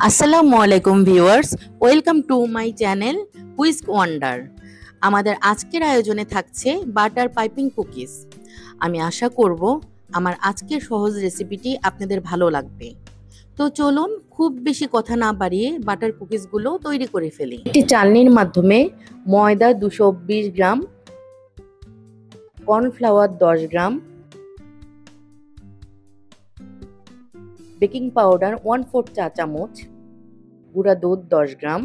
আসসালামু আলাইকুম viewers, welcome to my channel whisk wonder. আমাদের আজকের আয়োজনে থাকছে বাটার পাইপিং কুকিজ। আমি আশা করব আমার আজকের সহজ রেসিপিটি আপনাদের ভালো লাগবে। তো চলুন খুব বেশি কথা না বাড়িয়ে বাটার কুকিজগুলো তৈরি করে ফেলি। একটি চালনির মাধ্যমে ময়দা 220 গ্রাম, কর্নফ্লাওয়ার 10 গ্রাম, বেকিং পাউডার 1/4 চা চামচ, গুঁড়া দুধ 10 গ্রাম,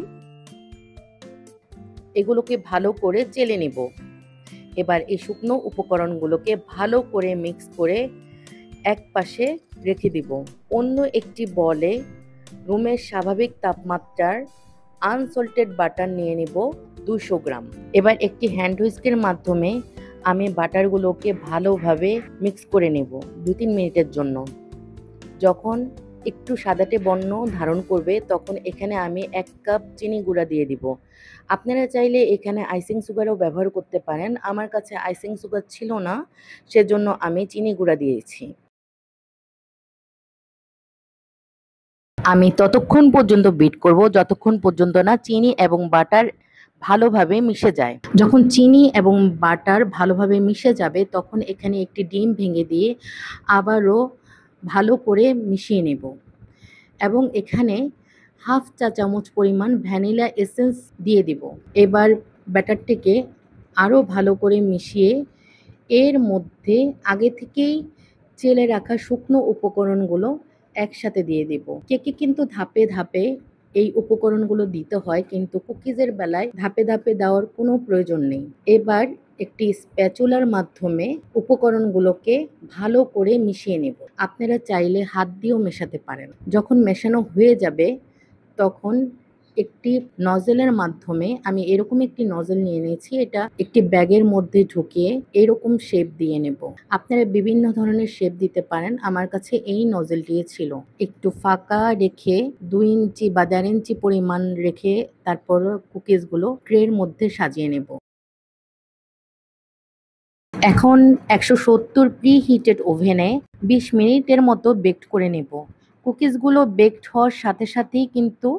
এগুলোকে ভালো করে চেলে নেব। এবার এই শুকনো উপকরণগুলোকে ভালো করে মিক্স করে এক পাশে রেখে দিব। অন্য একটি বলে রুমের স্বাভাবিক তাপমাত্রার আনসল্টেড বাটার নিয়ে নিব 200 গ্রাম। এবার একটি হ্যান্ড হুইস্কের মাধ্যমে আমি বাটারগুলোকে ভালোভাবে মিক্স করে নেব 2-3 মিনিটের জন্য। যখন একটু সাদাটে বর্ণ ধারণ করবে তখন এখানে আমি 1 কাপ চিনি গুঁড়া দিয়ে দিব। আপনারা চাইলে এখানে আইসিং সুগারও ব্যবহার করতে পারেন। আমার কাছে আইসিং সুগার ছিল না, সেজন্য আমি চিনি গুঁড়া দিয়েছি। আমি ততক্ষণ পর্যন্ত বিট করব যতক্ষণ পর্যন্ত না চিনি এবং বাটার ভালোভাবে মিশে যায়। যখন চিনি এবং বাটার ভালোভাবে মিশে যাবে তখন এখানে একটি ডিম ভেঙে দিয়ে আবারও ভালো করে মিশিয়ে নেব এবং এখানে হাফ চা চামচ পরিমাণ ভ্যানিলা এসেন্স দিয়ে দিব। এবার ব্যাটারটিকে আরও ভালো করে মিশিয়ে এর মধ্যে আগে থেকেই চেলে রাখা শুকনো উপকরণগুলো একসাথে দিয়ে দিব। কেকে কিন্তু ধাপে ধাপে এই উপকরণগুলো দিতে হয়, কিন্তু কুকিজের বেলায় ধাপে ধাপে দেওয়ার কোনো প্রয়োজন নেই। এবার একটি স্প্যাচুলার মাধ্যমে উপকরণগুলোকে ভালো করে মিশিয়ে নেব। আপনারা চাইলে হাত দিয়েও মেশাতে পারেন। যখন মেশানো হয়ে যাবে তখন একটি নজেলের মাধ্যমে আমি এরকম একটি নজেল নিয়ে নিয়েছি, এটা একটি ব্যাগের মধ্যে ঢুকিয়ে এরকম শেপ দিয়ে নেব। আপনারা বিভিন্ন ধরনের শেপ দিতে পারেন, আমার কাছে এই নজেলটি ছিল। একটু ফাঁকা রেখে 2 ইঞ্চি বা 1.5 ইঞ্চি পরিমাণ রেখে তারপর কুকিজগুলো ট্রের মধ্যে সাজিয়ে নেব। এখন 170 প্রি হিটেড ওভেনে 20 মিনিটের মতো বেকড করে নেব। কুকিজগুলো বেকড হওয়ার সাথে সাথেই কিন্তু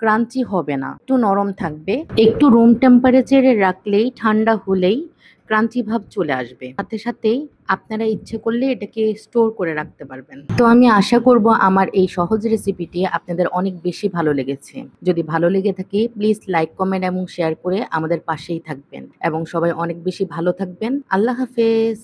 ক্রাঞ্চি হবে না, একটু নরম থাকবে। একটু রুম টেম্পারেচারে রাখলেই ঠান্ডা হলেই ক্রাঞ্চি ভাব চলে আসবে। সাথে সাথেই আপনারা ইচ্ছে করলে এটাকে স্টোর করে রাখতে পারবেন। তো আমি আশা করব আমার এই সহজ রেসিপিটি আপনাদের অনেক বেশি ভালো লেগেছে। যদি ভালো লেগে থাকে প্লিজ লাইক, কমেন্ট এবং শেয়ার করে আমাদের পাশেই থাকবেন এবং সবাই অনেক বেশি ভালো থাকবেন। আল্লাহ হাফেজ।